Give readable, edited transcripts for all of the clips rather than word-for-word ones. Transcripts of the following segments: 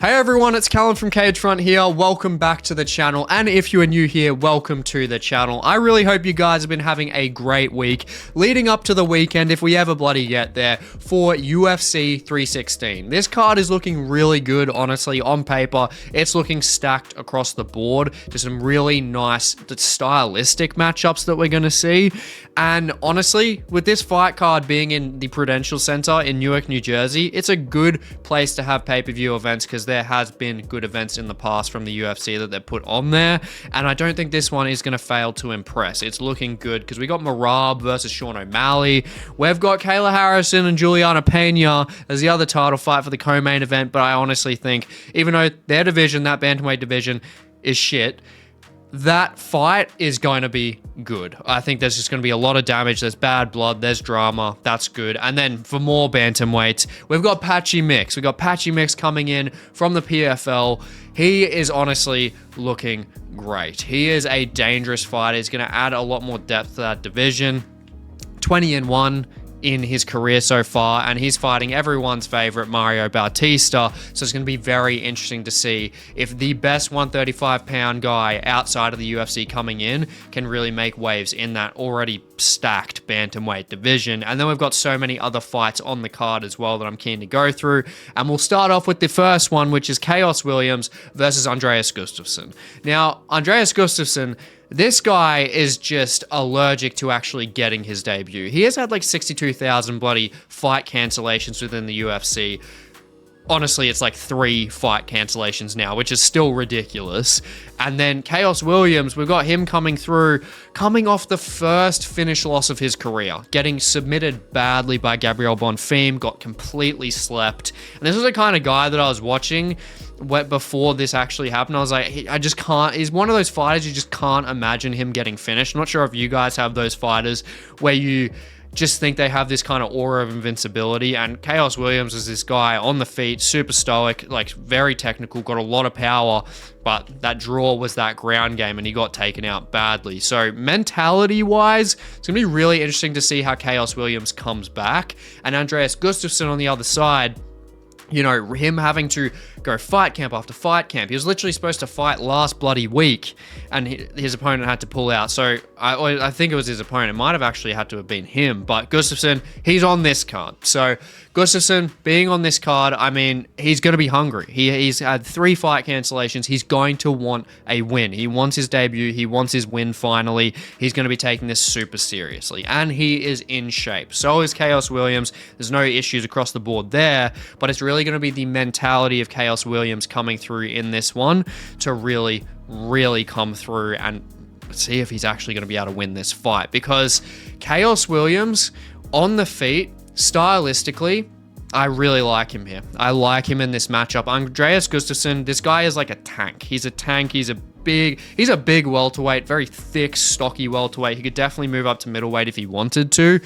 Hey everyone, it's Callum from Cagefront here. Welcome back to the channel, and if you are new here, welcome to the channel. I really hope you guys have been having a great week leading up to the weekend, if we ever bloody get there, for UFC 316. This card is looking really good, honestly, on paper. It's looking stacked across the board. Just some really nice stylistic matchups that we're going to see. And honestly, with this fight card being in the Prudential Center in Newark, New Jersey, it's a good place to have pay-per-view events because there has been good events in the past from the UFC that they've put on there, and I don't think this one is going to fail to impress. It's looking good because we got Merab versus Sean O'Malley. We've got Kayla Harrison and Julianna Pena as the other title fight for the co-main event, but I honestly think, even though their division, that Bantamweight division, is shit, that fight is going to be good. I think there's just going to be a lot of damage. There's bad blood. There's drama. That's good. And then for more bantamweights, we've got Patchy Mix. We've got Patchy Mix coming in from the PFL. He is honestly looking great. He is a dangerous fighter. He's going to add a lot more depth to that division. 20-1 in his career so far, and he's fighting everyone's favorite Mario Bautista, so it's going to be very interesting to see if the best 135-pound guy outside of the UFC coming in can really make waves in that already stacked bantamweight division. And then we've got so many other fights on the card as well that I'm keen to go through, and we'll start off with the first one, which is Khaos Williams versus Andreas Gustafsson. Now, Andreas Gustafsson, this guy is just allergic to actually getting his debut. He has had like 62,000 bloody fight cancellations within the UFC. Honestly, it's like 3 fight cancellations now, which is still ridiculous. And then Khaos Williams, we've got him coming through, coming off the first finish loss of his career, getting submitted badly by Gabriel Bonfim, got completely slept. And this was the kind of guy that I was watching before this actually happened. I was like, I just can't, he's one of those fighters you just can't imagine him getting finished. I'm not sure if you guys have those fighters where you just think they have this kind of aura of invincibility, and Khaos Williams is this guy on the feet, super stoic, like very technical, got a lot of power, but that draw was that ground game and he got taken out badly. So mentality wise, it's gonna be really interesting to see how Khaos Williams comes back. And Andreas Gustafsson on the other side, you know, him having to go fight camp after fight camp. He was literally supposed to fight last bloody week, and his opponent had to pull out. So I think it was his opponent. It might have actually had to have been him, but Gustafsson, he's on this card. So Gustafsson being on this card, I mean, he's going to be hungry. He's had 3 fight cancellations. He's going to want a win. He wants his debut. He wants his win finally. He's going to be taking this super seriously, and he is in shape. So is Khaos Williams. There's no issues across the board there, but it's really going to be the mentality of Khaos Williams coming through in this one to really come through and see if he's actually going to be able to win this fight, because Khaos Williams on the feet, stylistically, I really like him here. I like him in this matchup. Andreas Gustafsson, this guy is like a tank. He's a tank. He's a big welterweight, very thick, stocky welterweight. He could definitely move up to middleweight if he wanted to.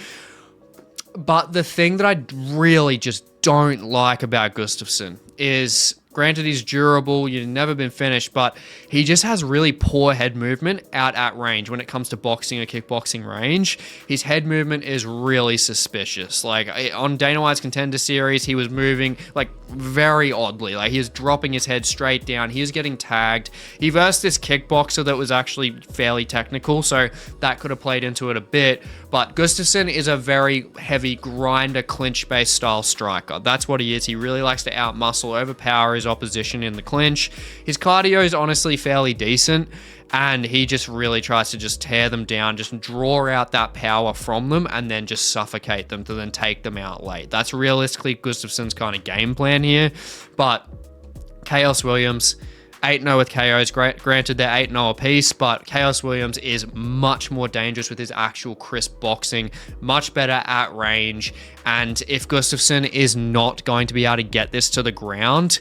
But the thing that I really just don't like about Gustafsson is, granted, he's durable, you've never been finished, but he just has really poor head movement out at range when it comes to boxing or kickboxing range. His head movement is really suspicious. Like on Dana White's Contender Series, he was moving like very oddly. Like he was dropping his head straight down. He was getting tagged. He versed this kickboxer that was actually fairly technical, so that could have played into it a bit. But Gustafsson is a very heavy grinder, clinch-based style striker. That's what he is. He really likes to outmuscle, overpower his opposition in the clinch. His cardio is honestly fairly decent, and he just really tries to just tear them down, just draw out that power from them, and then just suffocate them to then take them out late. That's realistically Gustafsson's kind of game plan here. But Khaos Williams, 8-0 with KOs. Granted, they're 8-0 apiece, but Khaos Williams is much more dangerous with his actual crisp boxing, much better at range. And if Gustafsson is not going to be able to get this to the ground,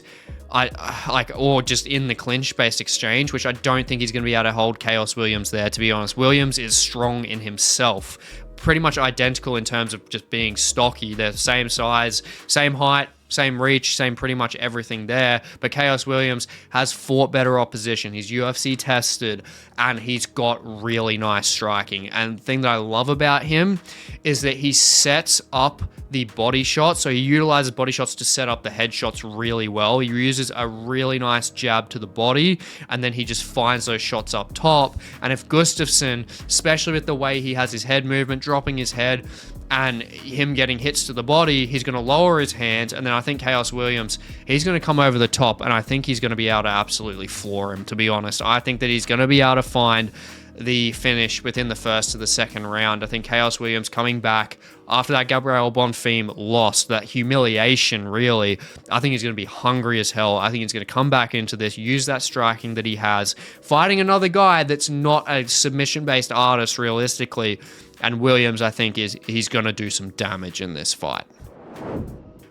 or just in the clinch-based exchange, which I don't think he's going to be able to hold Khaos Williams there, to be honest. Williams is strong in himself, pretty much identical in terms of just being stocky. They're the same size, same height, same reach, same pretty much everything there. But Khaos Williams has fought better opposition. He's UFC tested, and he's got really nice striking. And the thing that I love about him is that he sets up the body shots. So he utilizes body shots to set up the head shots really well. He uses a really nice jab to the body, and then he just finds those shots up top. And if Gustafsson, especially with the way he has his head movement, dropping his head, and him getting hits to the body, he's going to lower his hands, and then I think Khaos Williams, he's going to come over the top, and I think he's going to be able to absolutely floor him, to be honest. I think that he's going to be able to find the finish within the first to the second round. I think Khaos Williams coming back after that Gabriel Bonfim loss, that humiliation, really, I think he's going to be hungry as hell. I think he's going to come back into this, use that striking that he has, fighting another guy that's not a submission-based artist, realistically. And Williams, I think, he's going to do some damage in this fight.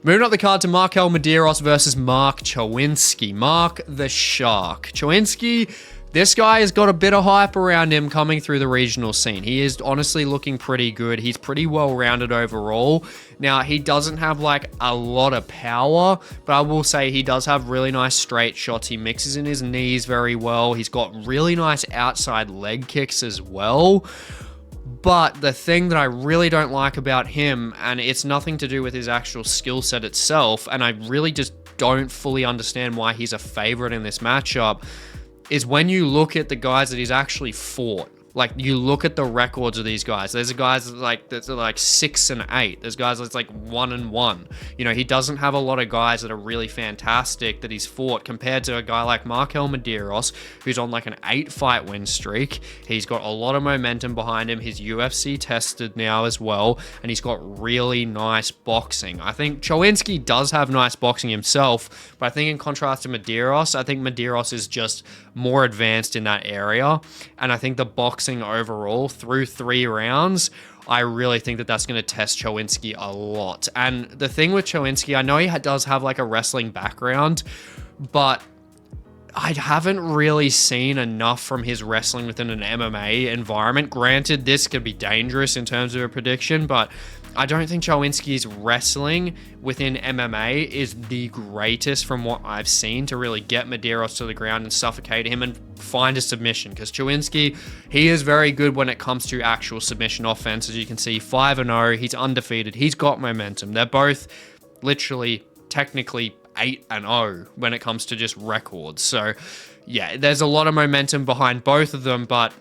Moving up the card to Marquel Mederos versus Mark Choinski. Mark the Shark. Choinski, this guy has got a bit of hype around him coming through the regional scene. He is honestly looking pretty good. He's pretty well-rounded overall. Now, he doesn't have like a lot of power, but I will say he does have really nice straight shots. He mixes in his knees very well. He's got really nice outside leg kicks as well. But the thing that I really don't like about him, and it's nothing to do with his actual skill set itself, and I really just don't fully understand why he's a favorite in this matchup, is when you look at the guys that he's actually fought. Like, you look at the records of these guys. There's guys that's like 6-8. There's guys that's like 1-1. You know, he doesn't have a lot of guys that are really fantastic that he's fought compared to a guy like Marquel Mederos, who's on like an 8-fight win streak. He's got a lot of momentum behind him. He's UFC tested now as well, and he's got really nice boxing. I think Choinski does have nice boxing himself, but I think in contrast to Mederos, I think Mederos is just more advanced in that area, and I think the boxing overall through 3 rounds, I really think that that's going to test Choinski a lot. And the thing with Choinski, I know he does have like a wrestling background, but I haven't really seen enough from his wrestling within an MMA environment. Granted, this could be dangerous in terms of a prediction, but I don't think Choinski's wrestling within MMA is the greatest from what I've seen to really get Mederos to the ground and suffocate him and find a submission. Because Choinski, he is very good when it comes to actual submission offense. As you can see, 5-0, he's undefeated, he's got momentum. They're both literally, technically 8-0 when it comes to just records. So yeah, there's a lot of momentum behind both of them, but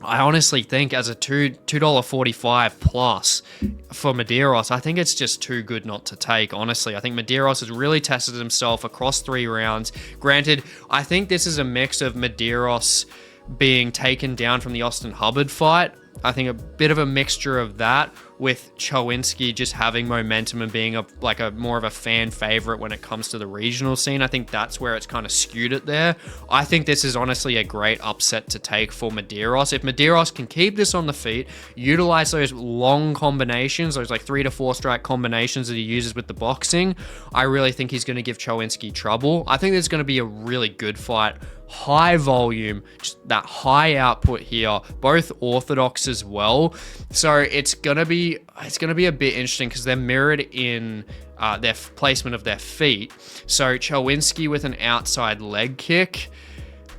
I honestly think as a $2.45 plus for Mederos, I think it's just too good not to take, honestly. I think Mederos has really tested himself across 3 rounds. Granted, I think this is a mix of Mederos being taken down from the Austin Hubbard fight. I think a bit of a mixture of that with Choinski just having momentum and being a more of a fan favorite when it comes to the regional scene. I think that's where it's kind of skewed it there. I think this is honestly a great upset to take for Mederos. If Mederos can keep this on the feet, utilize those long combinations, those like 3 to 4 strike combinations that he uses with the boxing, I really think he's going to give Choinski trouble. I think there's going to be a really good fight. High volume, just that high output here, both orthodox as well. So it's gonna be a bit interesting because they're mirrored in their placement of their feet. So Choinski with an outside leg kick,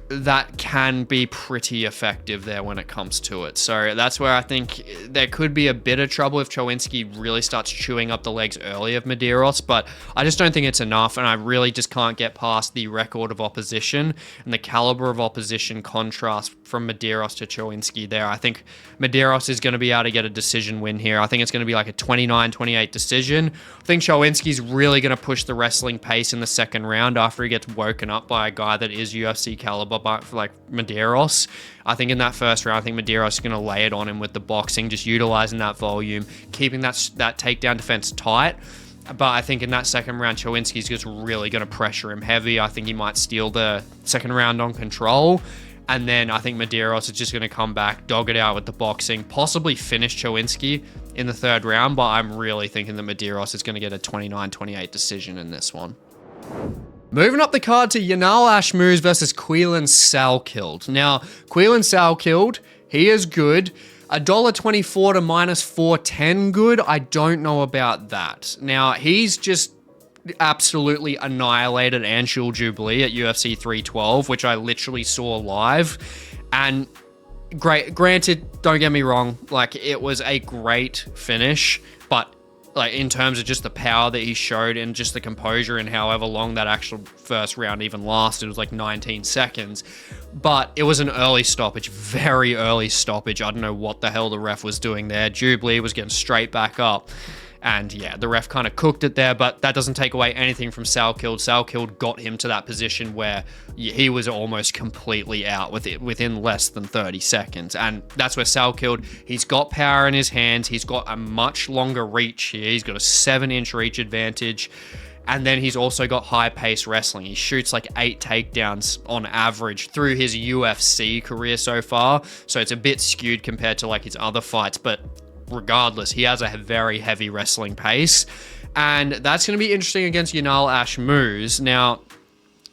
that can be pretty effective there when it comes to it. So that's where I think there could be a bit of trouble if Choinski really starts chewing up the legs early of Mederos, but I just don't think it's enough, and I really just can't get past the record of opposition and the caliber of opposition contrast from Mederos to Choinski there. I think Mederos is going to be able to get a decision win here. I think it's going to be like a 29-28 decision. I think Choinski's really going to push the wrestling pace in the second round after he gets woken up by a guy that is UFC caliber, but like Mederos. I think in that first round, I think Mederos is going to lay it on him with the boxing, just utilizing that volume, keeping that takedown defense tight. But I think in that second round, Choinski's just really going to pressure him heavy. I think he might steal the second round on control. And then I think Mederos is just going to come back, dog it out with the boxing, possibly finish Choinski in the third round. But I'm really thinking that Mederos is going to get a 29-28 decision in this one. Moving up the card to Yanal Ashmouz versus Quillan Salkilld. Now, Quillan Salkilld, he is good. $1.24 to -410 good. I don't know about that. Now, he's just absolutely annihilated Anshul Jubilee at UFC 312, which I literally saw live. And granted, don't get me wrong, like, it was a great finish, but like, in terms of just the power that he showed and just the composure and however long that actual first round even lasted, it was like 19 seconds. But it was an early stoppage, very early stoppage. I don't know what the hell the ref was doing there. Jubilee was getting straight back up. And yeah, the ref kind of cooked it there, but that doesn't take away anything from Salkilld. Salkilld got him to that position where he was almost completely out within less than 30 seconds. And that's where Salkilld, he's got power in his hands. He's got a much longer reach here. He's got a 7-inch reach advantage. And then he's also got high-paced wrestling. He shoots like 8 takedowns on average through his UFC career so far. So it's a bit skewed compared to like his other fights, but regardless, he has a very heavy wrestling pace, and that's going to be interesting against Yanal Ashmouz. Now,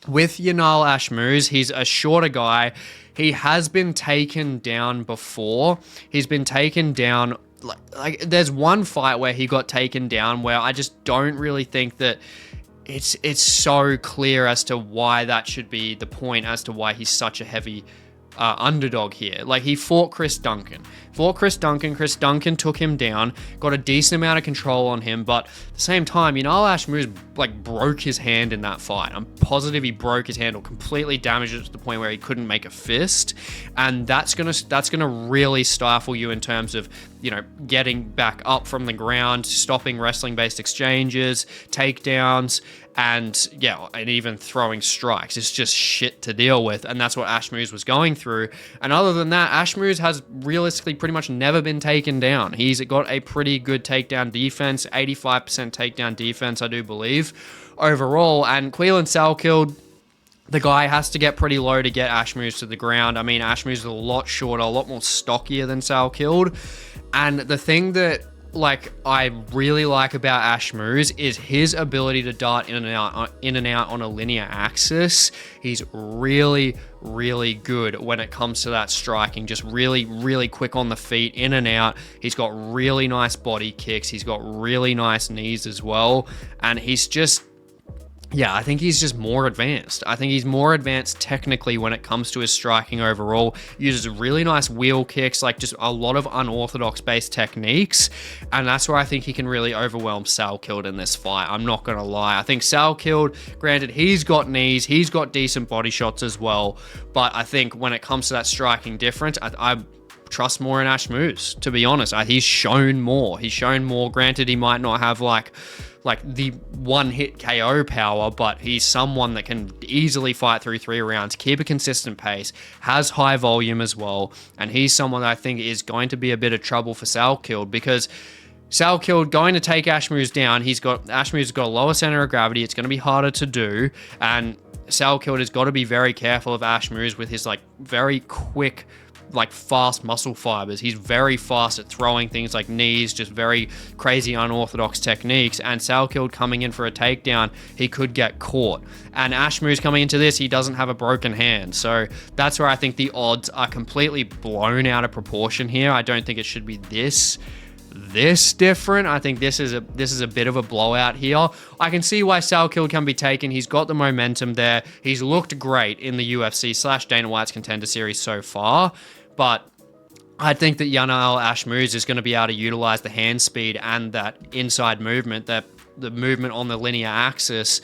with Yanal Ashmouz, he's a shorter guy. He has been taken down before. He's been taken down, like there's one fight where he got taken down where I just don't really think that it's so clear as to why that should be the point as to why he's such a heavy underdog here. Like, he fought Chris Duncan. Chris Duncan took him down, got a decent amount of control on him, but at the same time, Yanal Ashmouz like broke his hand in that fight. I'm positive he broke his hand or completely damaged it to the point where he couldn't make a fist, and that's gonna really stifle you in terms of, you know, getting back up from the ground, stopping wrestling-based exchanges, takedowns, and yeah, and even throwing strikes. It's just shit to deal with, and that's what Ashmouz was going through. And other than that, Ashmouz has realistically pretty much never been taken down. He's got a pretty good takedown defense, 85% takedown defense, I do believe, overall. And Quillan Salkilld, the guy has to get pretty low to get Ashmouz to the ground. I mean, Ashmouz is a lot shorter, a lot more stockier than Salkilld. And the thing that like I really like about Ashmouz is his ability to dart in and out on a linear axis. He's really good when it comes to that striking, just really quick on the feet, in and out. He's got really nice body kicks. He's got really nice knees as well. And he's just, yeah, I think he's just more advanced. I think he's more advanced technically when it comes to his striking overall. Uses really nice wheel kicks, like just a lot of unorthodox based techniques. And that's where I think he can really overwhelm Salkilld in this fight. I'm not going to lie. I think Salkilld, granted, he's got knees, he's got decent body shots as well. But I think when it comes to that striking difference, I trust more in Ashmouz, to be honest. He's shown more. Granted, he might not have like the one-hit KO power, but he's someone that can easily fight through 3 rounds, keep a consistent pace, has high volume as well, and he's someone that I think is going to be a bit of trouble for Salkilld, because Salkilld going to take Ashmouz down. Ashmouz has got a lower center of gravity. It's going to be harder to do, and Salkilld has got to be very careful of Ashmouz with his like very quick, like fast muscle fibers. He's very fast at throwing things like knees, just very crazy unorthodox techniques. And Salkilld coming in for a takedown, he could get caught. And Ashmouz coming into this, he doesn't have a broken hand. So that's where I think the odds are completely blown out of proportion here. I don't think it should be this different. I think this is a bit of a blowout here. I can see why Salkilld can be taken. He's got the momentum there. He's looked great in the UFC / Dana White's Contender Series so far. But I think that Yanal Ashmouz is going to be able to utilize the hand speed and that inside movement, the movement on the linear axis,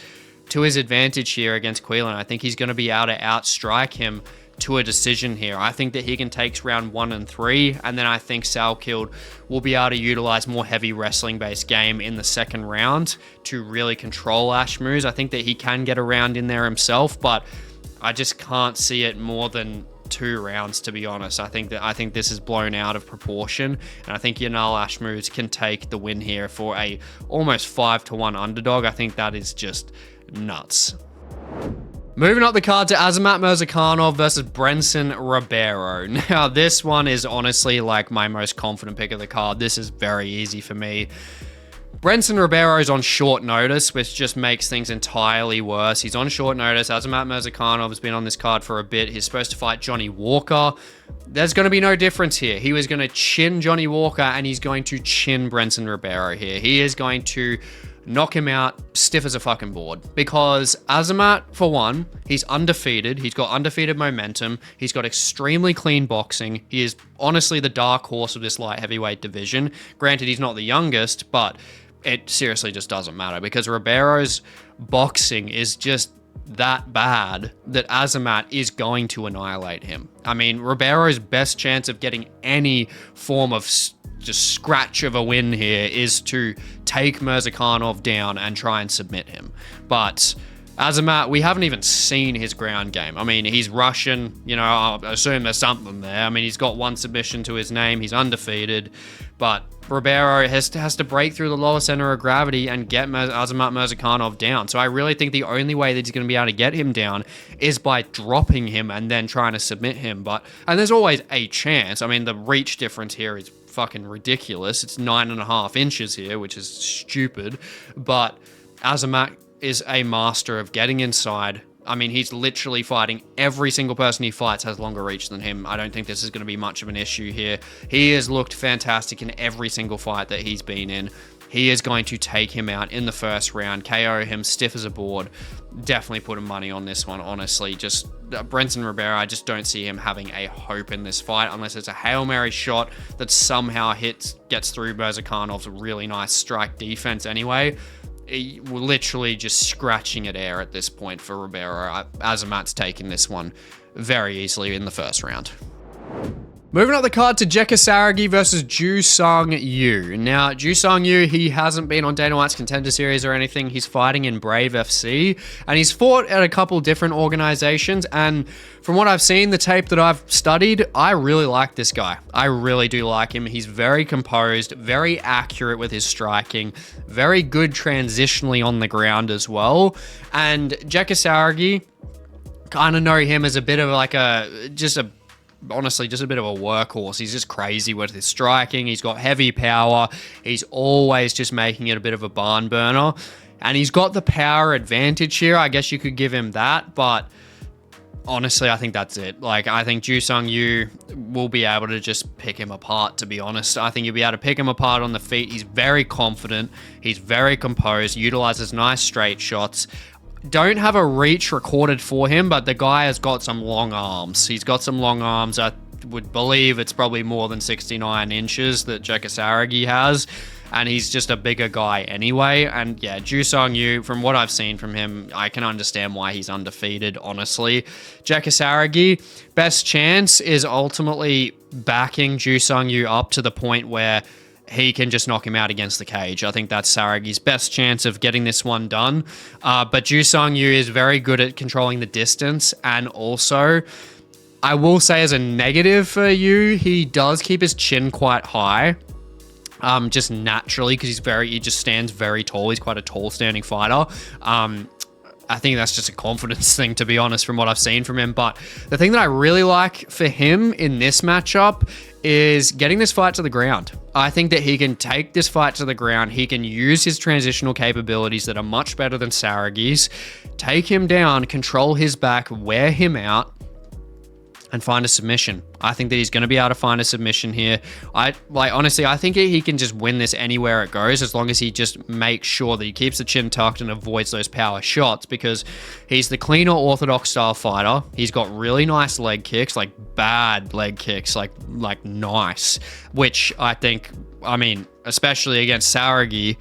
to his advantage here against Quillan. I think he's going to be able to outstrike him to a decision here. I think that he can take round 1 and 3, and then I think Salkilld will be able to utilize more heavy wrestling-based game in the second round to really control Ashmouz. I think that he can get around in there himself, but I just can't see it more than 2 rounds, to be honest. I think this is blown out of proportion, and I think Yanal Ashmouz can take the win here for a almost 5-1 underdog. I think that is just nuts. Moving up the card to Azamat Murzakanov versus Brendson Ribeiro. Now, this one is honestly like my most confident pick of the card. This is very easy for me. Brendson Ribeiro is on short notice, which just makes things entirely worse. He's on short notice. Azamat Murzakanov has been on this card for a bit. He's supposed to fight Johnny Walker. There's going to be no difference here. He was going to chin Johnny Walker, and he's going to chin Brendson Ribeiro here. He is going to knock him out stiff as a fucking board. Because Azamat, for one, he's undefeated. He's got undefeated momentum. He's got extremely clean boxing. He is honestly the dark horse of this light heavyweight division. Granted, he's not the youngest, but it seriously just doesn't matter because Ribeiro's boxing is just that bad that Azamat is going to annihilate him. I mean, Ribeiro's best chance of getting any form of just scratch of a win here is to take Murzakanov down and try and submit him. But Azamat, we haven't even seen his ground game. I mean, he's Russian, you know, I assume there's something there. I mean, he's got one submission to his name, he's undefeated, but Ribeiro has to break through the lower center of gravity and get Azamat Murzakanov down. So I really think the only way that he's going to be able to get him down is by dropping him and then trying to submit him. And there's always a chance. I mean, the reach difference here is fucking ridiculous. It's 9.5 inches here, which is stupid. But Azamat is a master of getting inside. I mean, he's literally fighting every single person he fights has longer reach than him. I don't think this is going to be much of an issue here. He has looked fantastic in every single fight that he's been in. He is going to take him out in the first round, KO him stiff as a board. Definitely putting money on this one, honestly. Just Brendson Ribeiro, I just don't see him having a hope in this fight unless it's a Hail Mary shot that somehow gets through Murzakonov's really nice strike defense anyway. We're literally just scratching at air at this point for Ribeiro. Azamat's taking this one very easily in the first round. Moving up the card to Jeka Saragih versus Joo Sang Yoo. Now, Joo Sang Yoo, he hasn't been on Dana White's Contender Series or anything. He's fighting in Brave FC, and he's fought at a couple different organizations, and from what I've seen, the tape that I've studied, I really like this guy. I really do like him. He's very composed, very accurate with his striking, very good transitionally on the ground as well. And Jeka Saragih, kind of know him as a bit of like honestly, just a bit of a workhorse. He's just crazy with his striking. He's got heavy power. He's always just making it a bit of a barn burner. And he's got the power advantage here. I guess you could give him that, but honestly, I think that's it. Like, I think Joo Sang Yoo will be able to just pick him apart, to be honest. I think you'll be able to pick him apart on the feet. He's very confident. He's very composed, utilizes nice straight shots. Don't have a reach recorded for him, but the guy has got some long arms. He's got some long arms. I would believe it's probably more than 69 inches that Jeka Saragih has, and he's just a bigger guy anyway. And yeah, Joo Sang Yoo, from what I've seen from him, I can understand why he's undefeated, honestly. Jeka Saragih, best chance is ultimately backing Joo Sang Yoo up to the point where he can just knock him out against the cage. I think that's Saragih's best chance of getting this one done. But Joo Sang Yoo is very good at controlling the distance. And also, I will say as a negative for you, he does keep his chin quite high. Just naturally, because he just stands very tall. He's quite a tall standing fighter. I think that's just a confidence thing, to be honest, from what I've seen from him. But the thing that I really like for him in this matchup is getting this fight to the ground. I think that he can take this fight to the ground. He can use his transitional capabilities that are much better than Saragih's, take him down, control his back, wear him out, and find a submission. I think that he's going to be able to find a submission here. Honestly, I think he can just win this anywhere it goes, as long as he just makes sure that he keeps the chin tucked and avoids those power shots, because he's the cleaner orthodox style fighter. He's got really nice leg kicks, like bad leg kicks, like nice, which I think, I mean, especially against Saragih,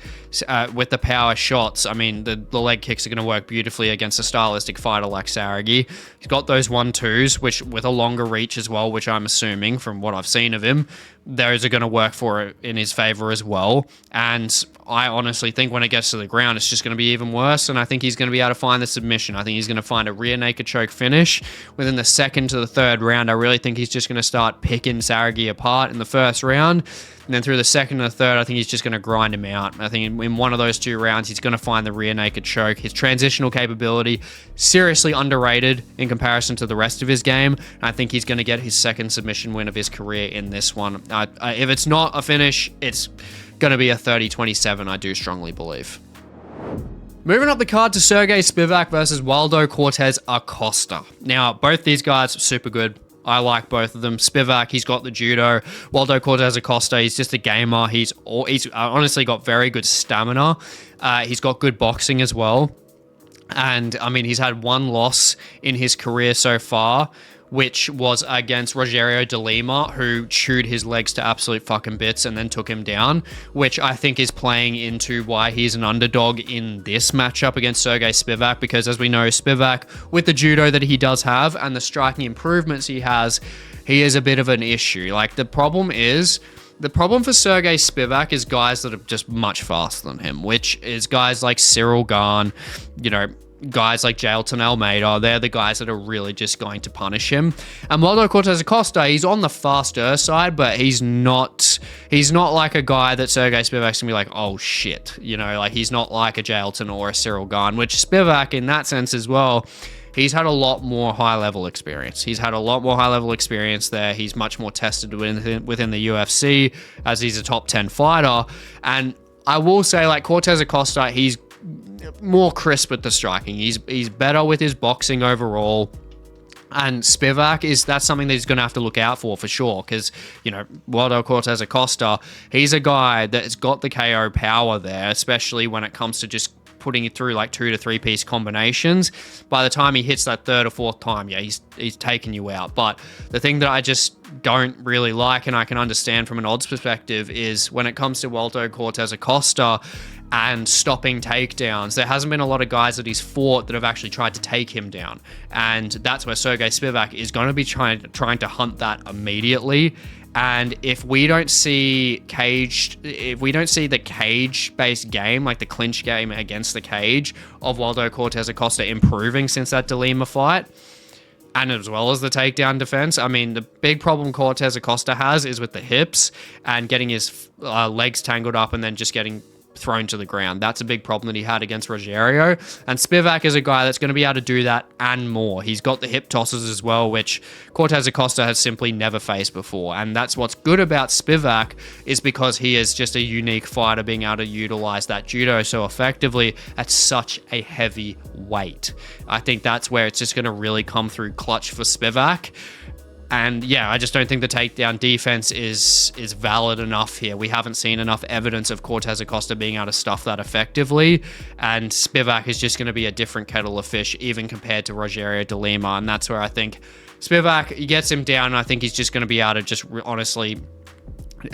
with the power shots, I mean, the leg kicks are going to work beautifully against a stylistic fighter like Saragih. He's got those 1-2s, which with a longer reach as well, which I'm assuming from what I've seen of him, those are going to work for it in his favor as well. And I honestly think when it gets to the ground, it's just going to be even worse. And I think he's going to be able to find the submission. I think he's going to find a rear naked choke finish within the second to the third round. I really think he's just going to start picking Saragih apart in the first round. And then through the second and the third, I think he's just going to grind him out. I think in one of those two rounds, he's going to find the rear naked choke. His transitional capability, seriously underrated in comparison to the rest of his game. And I think he's going to get his second submission win of his career in this one. If it's not a finish, it's going to be a 30-27, I do strongly believe. Moving up the card to Serghei Spivak versus Waldo Cortes-Acosta. Now, both these guys, super good. I like both of them. Spivak, he's got the judo. Waldo Cortes-Acosta, he's just a gamer. He's honestly got very good stamina. He's got good boxing as well. And, I mean, he's had one loss in his career so far, which was against Rogerio de Lima, who chewed his legs to absolute fucking bits and then took him down, which I think is playing into why he's an underdog in this matchup against Serghei Spivak, because as we know, Spivak, with the judo that he does have and the striking improvements he has, he is a bit of an issue. Like, the problem for Serghei Spivak is guys that are just much faster than him, which is guys like Cyril Gane, you know, guys like Jailton Almeida. They're the guys that are really just going to punish him. And Waldo Cortes-Acosta, he's on the faster side, but he's not like a guy that Serghei Spivak's gonna be like, oh shit, you know, like he's not like a Jailton or a Cyril Gane, which Spivak in that sense as well, he's had a lot more high-level experience. He's had a lot more high-level experience there. He's much more tested within the UFC as he's a top 10 fighter. And I will say, like, Cortes-Acosta, he's more crisp with the striking. He's better with his boxing overall. And Spivak, that's something that he's going to have to look out for sure, because, you know, Waldo Cortes-Acosta, he's a guy that's got the KO power there, especially when it comes to just putting it through like 2 to 3 piece combinations. By the time he hits that third or fourth time, yeah, he's taking you out. But the thing that I just don't really like, and I can understand from an odds perspective, is when it comes to Waldo Cortes-Acosta and stopping takedowns, there hasn't been a lot of guys that he's fought that have actually tried to take him down. And that's where Serghei Spivak is going to be trying to hunt that immediately. And if we don't see the cage-based game, like the clinch game against the cage of Waldo Cortes-Acosta improving since that De Lima fight, and as well as the takedown defense, I mean, the big problem Cortes-Acosta has is with the hips and getting his legs tangled up and then just getting thrown to the ground. That's a big problem that he had against Rogerio. And Spivak is a guy that's going to be able to do that and more. He's got the hip tosses as well, which Cortes-Acosta has simply never faced before. And that's what's good about Spivak, is because he is just a unique fighter, being able to utilize that judo so effectively at such a heavy weight. I think that's where it's just going to really come through clutch for Spivak. And yeah, I just don't think the takedown defense is valid enough here. We haven't seen enough evidence of Cortes-Acosta being able to stuff that effectively. And Spivak is just going to be a different kettle of fish, even compared to Rogerio de Lima. And that's where I think Spivak gets him down. And I think he's just going to be able to just honestly,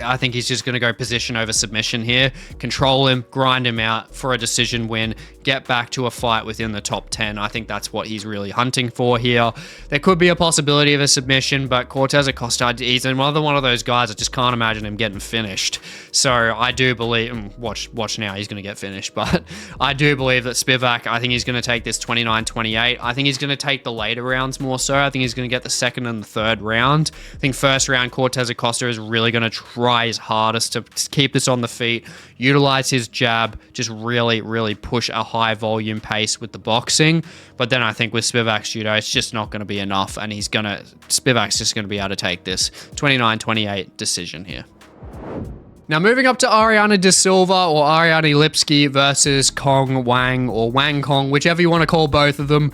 I think he's just going to go position over submission here, control him, grind him out for a decision win, get back to a fight within the top 10. I think that's what he's really hunting for here. There could be a possibility of a submission, but Cortes-Acosta, he's one of those guys I just can't imagine him getting finished. So I do believe, watch now, he's going to get finished, but I do believe that Spivak, I think he's going to take this 29-28. I think he's going to take the later rounds more so. I think he's going to get the second and the third round. I think first round, Cortes-Acosta is really going to try his hardest to keep this on the feet, utilize his jab, just really, really push a high volume pace with the boxing. But then I think with Spivak's judo, it's just not going to be enough, and Spivak's just going to be able to take this 29-28 decision here. Now moving up to Ariane De Silva or Ariane Lipski versus Kong Wang, or Wang Kong, whichever you want to call both of them.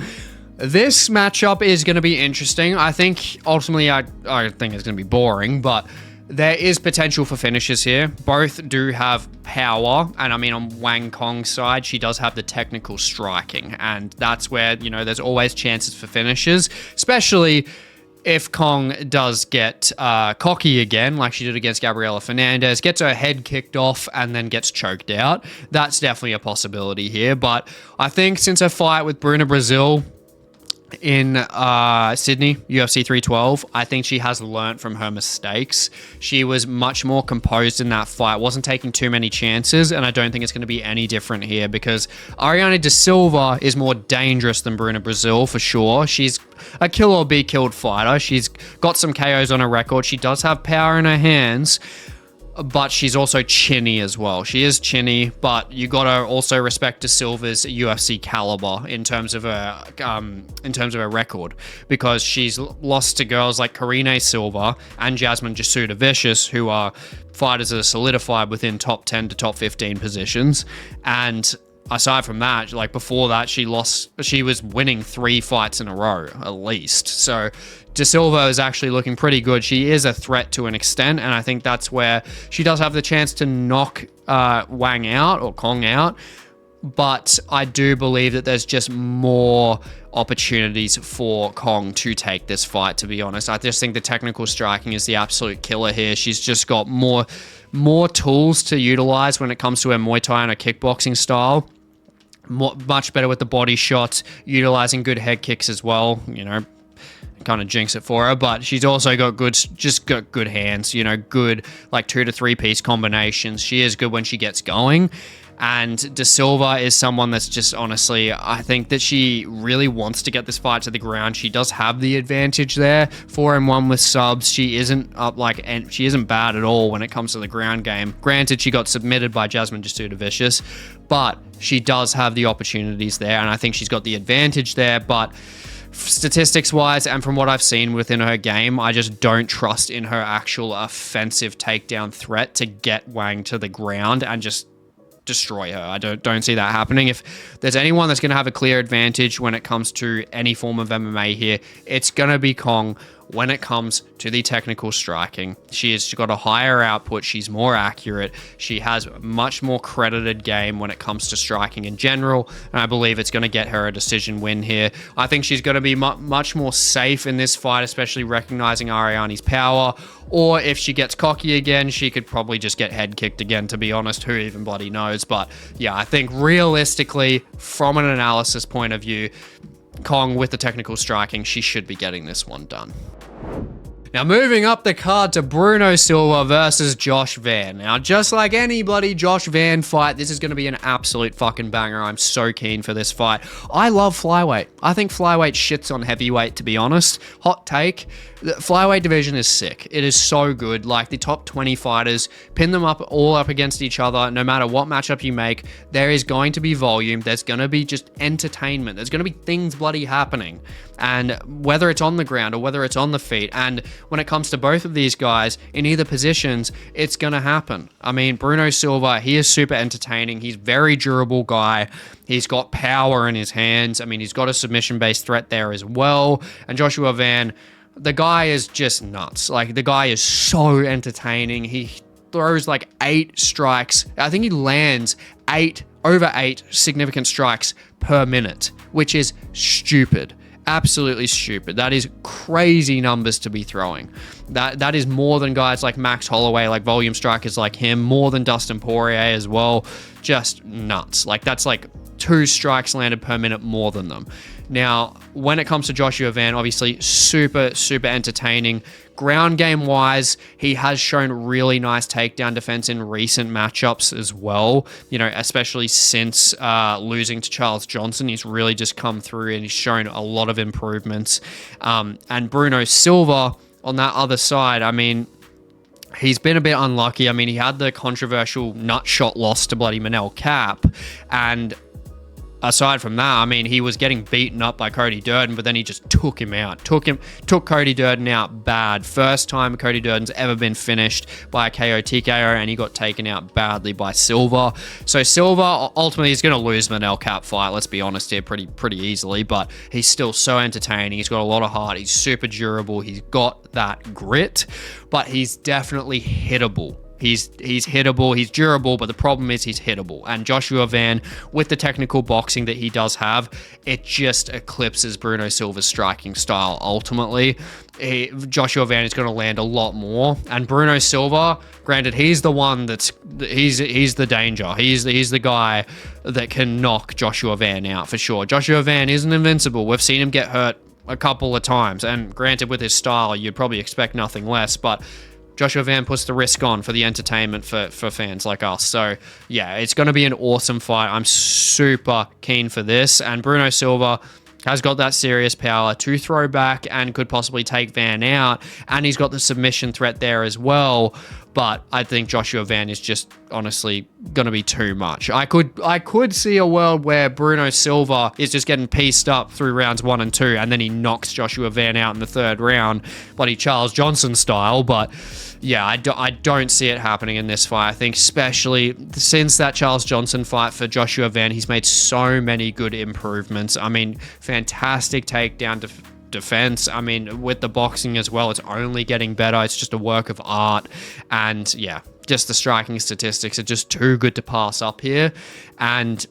This matchup is going to be interesting. I think ultimately I think it's going to be boring, but there is potential for finishes here. Both do have power, and I mean, on Wang Kong's side, she does have the technical striking, and that's where, you know, there's always chances for finishes, especially if Kong does get cocky again, like she did against Gabriela Fernandez, gets her head kicked off and then gets choked out. That's definitely a possibility here, but I think since her fight with Bruna Brazil in Sydney, UFC 312, I think she has learnt from her mistakes. She was much more composed in that fight, wasn't taking too many chances, and I don't think it's going to be any different here, because Ariane De Silva is more dangerous than Bruna Brazil for sure. She's a kill or be killed fighter. She's got some KOs on her record. She does have power in her hands, but she's also chinny as well. She is chinny, but you gotta also respect De Silva's UFC caliber in terms of her record, because she's lost to girls like Karine Silva and Jasmine Jasuda Vicious, who are fighters that are solidified within top 10 to top 15 positions. And aside from that, like before that, she was winning 3 fights in a row at least. So De Silva is actually looking pretty good. She is a threat to an extent, and I think that's where she does have the chance to knock Wang out or Kong out. But I do believe that there's just more opportunities for Kong to take this fight, to be honest. I just think the technical striking is the absolute killer here. She's just got more tools to utilize when it comes to her Muay Thai and her kickboxing style. Much better with the body shots, utilizing good head kicks as well, you know. Kind of jinx it for her, but she's also got good hands, you know, good like 2 to 3 piece combinations. She is good when she gets going. And De Silva is someone that's just, honestly, I think that she really wants to get this fight to the ground. She does have the advantage there, 4-1 with subs. She isn't and she isn't bad at all when it comes to the ground game. Granted, she got submitted by Jasmine Jasudavicius, but she does have the opportunities there, and I think she's got the advantage there. But statistics wise, and from what I've seen within her game, I just don't trust in her actual offensive takedown threat to get Wang to the ground and just destroy her. I don't see that happening. If there's anyone that's going to have a clear advantage when it comes to any form of MMA here, it's going to be Kong when it comes to the technical striking. She's got a higher output. She's more accurate. She has a much more credited game when it comes to striking in general, and I believe it's going to get her a decision win here. I think she's going to be much more safe in this fight, especially recognizing Ariane's power, or if she gets cocky again, she could probably just get head kicked again, to be honest. Who even bloody knows? But yeah, I think realistically, from an analysis point of view, Kong with the technical striking, she should be getting this one done. Now, moving up the card to Bruno Silva versus Josh Van. Now, just like any bloody Josh Van fight, this is going to be an absolute fucking banger. I'm so keen for this fight. I love flyweight. I think flyweight shits on heavyweight, to be honest. Hot take. The flyweight division is sick. It is so good. Like, the top 20 fighters, pin them all up against each other. No matter what matchup you make, there is going to be volume. There's going to be just entertainment. There's going to be things bloody happening. And whether it's on the ground or whether it's on the feet, and when it comes to both of these guys in either positions, it's going to happen. I mean, Bruno Silva, he is super entertaining. He's a very durable guy. He's got power in his hands. I mean, he's got a submission-based threat there as well. And Joshua Van, the guy is just nuts. Like, the guy is so entertaining. He throws like 8 strikes. I think he lands over 8 significant strikes per minute, which is stupid. Absolutely stupid. That is crazy numbers to be throwing. That is more than guys like Max Holloway, like volume strikers like him, more than Dustin Poirier as well. Just nuts. Like, that's like 2 strikes landed per minute more than them. Now, when it comes to Joshua Van, obviously super, super entertaining. Ground game wise, he has shown really nice takedown defense in recent matchups as well. You know, especially since losing to Charles Johnson, he's really just come through and he's shown a lot of improvements. And Bruno Silva on that other side, I mean, he's been a bit unlucky. I mean, he had the controversial nut shot loss to bloody Manel Cap, and aside from that, I mean, he was getting beaten up by Cody Durden, but then he just took him out. Took Cody Durden out bad. First time Cody Durden's ever been finished by a KO TKO, and he got taken out badly by Silva. So Silva ultimately is going to lose the Manel Cap fight, let's be honest here, pretty easily, but he's still so entertaining. He's got a lot of heart. He's super durable. He's got that grit, but he's definitely hittable. He's hittable, he's durable, but the problem is he's hittable. And Joshua Van, with the technical boxing that he does have, it just eclipses Bruno Silva's striking style ultimately. Joshua Van is going to land a lot more. And Bruno Silva, granted, he's the one he's the danger. He's the guy that can knock Joshua Van out for sure. Joshua Van isn't invincible. We've seen him get hurt a couple of times. And granted, with his style, you'd probably expect nothing less, but Joshua Van puts the risk on for the entertainment for fans like us. So, yeah, it's going to be an awesome fight. I'm super keen for this. And Bruno Silva has got that serious power to throw back and could possibly take Van out. And he's got the submission threat there as well. but I think Joshua Van is just honestly going to be too much. I could see a world where Bruno Silva is just getting pieced up through rounds 1 and 2, and then he knocks Joshua Van out in the 3rd round, bloody Charles Johnson style. But yeah, I don't see it happening in this fight. I think especially since that Charles Johnson fight for Joshua Van, he's made so many good improvements. I mean, fantastic takedown defense. I mean, with the boxing as well, it's only getting better. It's just a work of art. And yeah, just the striking statistics are just too good to pass up here. And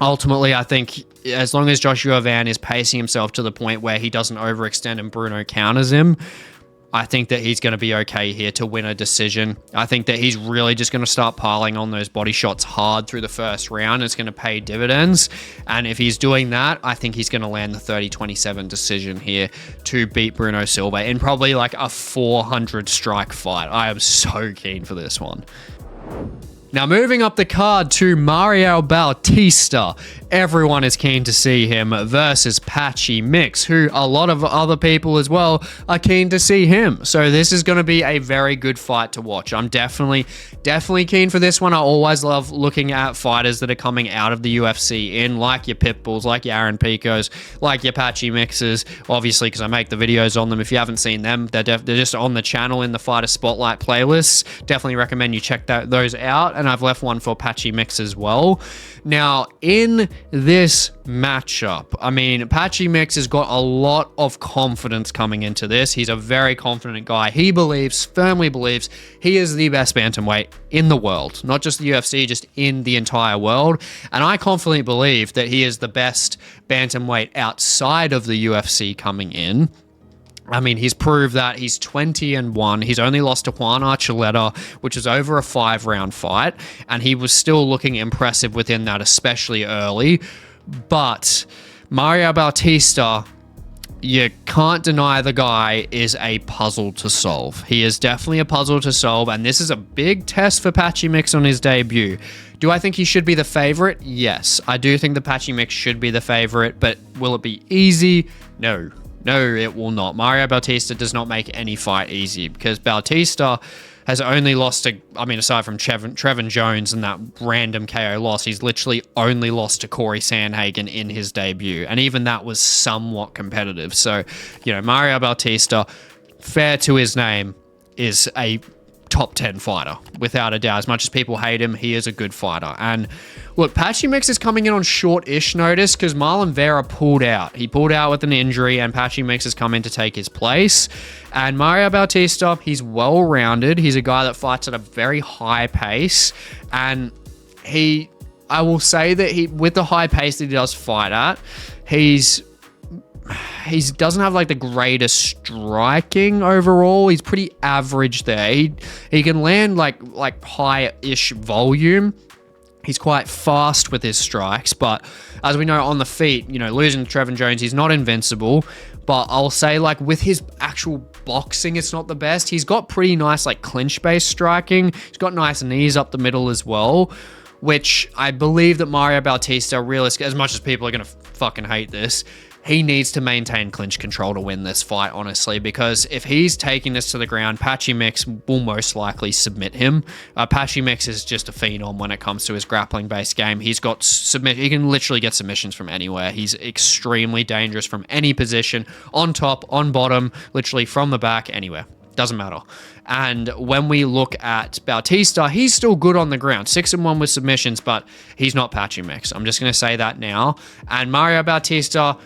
ultimately, I think as long as Joshua Van is pacing himself to the point where he doesn't overextend and Bruno counters him, I think that he's going to be okay here to win a decision. I think that he's really just going to start piling on those body shots hard through the 1st round. It's going to pay dividends. And if he's doing that, I think he's going to land the 30-27 decision here to beat Bruno Silva in probably like a 400 strike fight. I am so keen for this one. Now, moving up the card to Mario Bautista. Everyone is keen to see him versus Patchy Mix, who a lot of other people as well are keen to see him. So this is going to be a very good fight to watch. I'm definitely keen for this one. I always love looking at fighters that are coming out of the UFC in, like your Pitbulls, like your Aaron Picos, like your Patchy Mixes, obviously, because I make the videos on them. If you haven't seen them, they're just on the channel in the Fighter Spotlight playlists. Definitely recommend you check those out. And I've left one for Patchy Mix as well. Now, in this matchup, I mean, Patchy Mix has got a lot of confidence coming into this. He's a very confident guy. He firmly believes he is the best bantamweight in the world, not just the UFC, just in the entire world. And I confidently believe that he is the best bantamweight outside of the UFC coming in. I mean, he's proved that. He's 20-1. He's only lost to Juan Archuleta, which is over a 5-round fight, and he was still looking impressive within that, especially early. But Mario Bautista, you can't deny the guy is a puzzle to solve. He is definitely a puzzle to solve, and this is a big test for Patchy Mix on his debut. Do I think he should be the favorite? Yes. I do think the Patchy Mix should be the favorite, but will it be easy? No. No, it will not. Mario Bautista does not make any fight easy, because Bautista has only lost to, I mean, aside from Trevin Jones and that random KO loss, he's literally only lost to Corey Sandhagen in his debut. And even that was somewhat competitive. So, you know, Mario Bautista, fair to his name, is a top 10 fighter, without a doubt. As much as people hate him, he is a good fighter. And look, Patchy Mix is coming in on short-ish notice because Marlon Vera pulled out. He pulled out with an injury, and Patchy Mix has come in to take his place. And Mario Bautista, he's well-rounded. He's a guy that fights at a very high pace. And I will say that with the high pace that he does fight at, he doesn't have like the greatest striking overall. He's pretty average there. He can land like high-ish volume. He's quite fast with his strikes, but as we know on the feet, you know, losing to Trevin Jones, he's not invincible. But I'll say, like, with his actual boxing, it's not the best. He's got pretty nice like clinch-based striking. He's got nice knees up the middle as well, which I believe that Mario Bautista, realistically, as much as people are going to fucking hate this, he needs to maintain clinch control to win this fight, honestly, because if he's taking this to the ground, Patchy Mix will most likely submit him. Patchy Mix is just a phenom when it comes to his grappling-based game. He can literally get submissions from anywhere. He's extremely dangerous from any position, on top, on bottom, literally from the back, anywhere. Doesn't matter. And when we look at Bautista, he's still good on the ground. 6-1 with submissions, but he's not Patchy Mix. I'm just going to say that now. And Mario Bautista,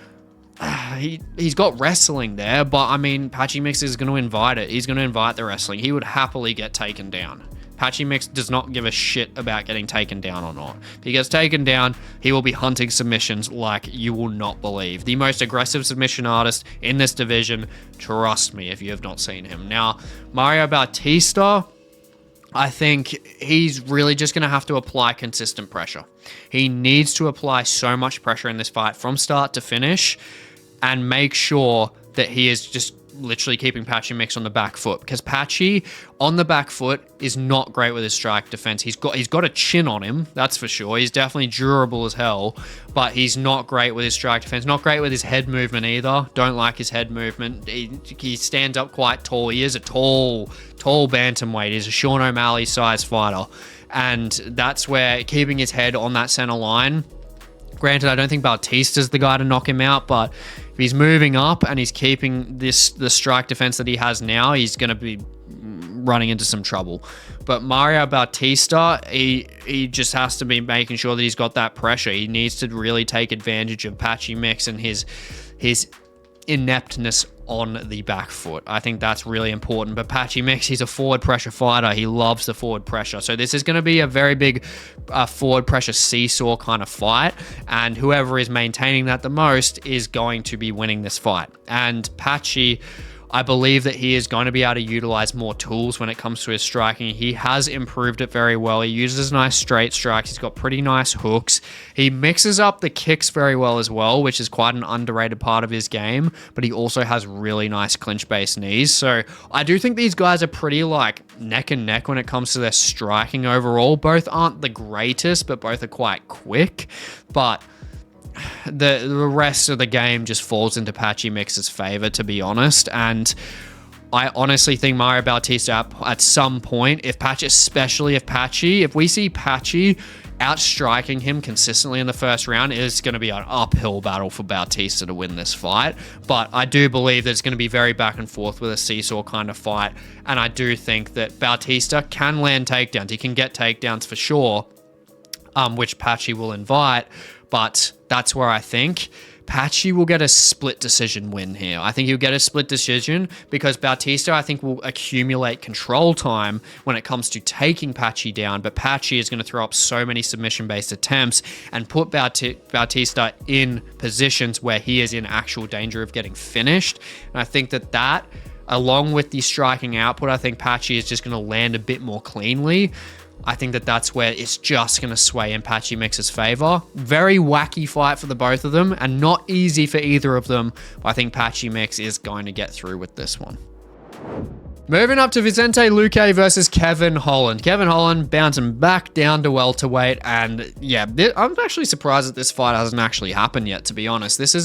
he's got wrestling there, but I mean, Patchy Mix is going to invite it. He's going to invite the wrestling. He would happily get taken down. Patchy Mix does not give a shit about getting taken down or not. If he gets taken down, he will be hunting submissions like you will not believe. The most aggressive submission artist in this division, trust me if you have not seen him. Now, Mario Bautista, I think he's really just going to have to apply consistent pressure. He needs to apply so much pressure in this fight from start to finish and make sure that he is just literally keeping Patchy Mix on the back foot, because Patchy on the back foot is not great with his strike defense. He's got a chin on him, that's for sure. He's definitely durable as hell, but he's not great with his strike defense. Not great with his head movement either. Don't like his head movement. He stands up quite tall. He is a tall bantamweight. He's a Sean O'Malley size fighter, and that's where keeping his head on that center line. Granted, I don't think Bautista's the guy to knock him out, but if he's moving up and he's keeping the strike defense that he has now, he's going to be running into some trouble. But Mario Bautista, he just has to be making sure that he's got that pressure. He needs to really take advantage of Patchy Mix and his ineptness on the back foot. I think that's really important. But Patchy Mix, he's a forward pressure fighter. He loves the forward pressure. So this is going to be a very big forward pressure seesaw kind of fight. And whoever is maintaining that the most is going to be winning this fight. And Patchy, I believe that he is going to be able to utilize more tools when it comes to his striking. He has improved it very well. He uses nice straight strikes. He's got pretty nice hooks. He mixes up the kicks very well as well, which is quite an underrated part of his game, but he also has really nice clinch-based knees. So I do think these guys are pretty like neck and neck when it comes to their striking overall. Both aren't the greatest, but both are quite quick. But the rest of the game just falls into Patchy Mix's favor, to be honest. And I honestly think Mario Bautista at some point, especially if we see Patchy outstriking him consistently in the first round, it is going to be an uphill battle for Bautista to win this fight. But I do believe that it's going to be very back and forth with a seesaw kind of fight. And I do think that Bautista can land takedowns. He can get takedowns for sure, which Patchy will invite. But that's where I think Patchy will get a split decision win here. I think he'll get a split decision because Bautista, I think, will accumulate control time when it comes to taking Patchy down. But Patchy is going to throw up so many submission-based attempts and put Bautista in positions where he is in actual danger of getting finished. And I think that along with the striking output, I think Patchy is just going to land a bit more cleanly. I think that's where it's just going to sway in Patchy Mix's favor. Very wacky fight for the both of them and not easy for either of them. But I think Patchy Mix is going to get through with this one. Moving up to Vicente Luque versus Kevin Holland. Kevin Holland bouncing back down to welterweight. And yeah, I'm actually surprised that this fight hasn't actually happened yet, to be honest. It's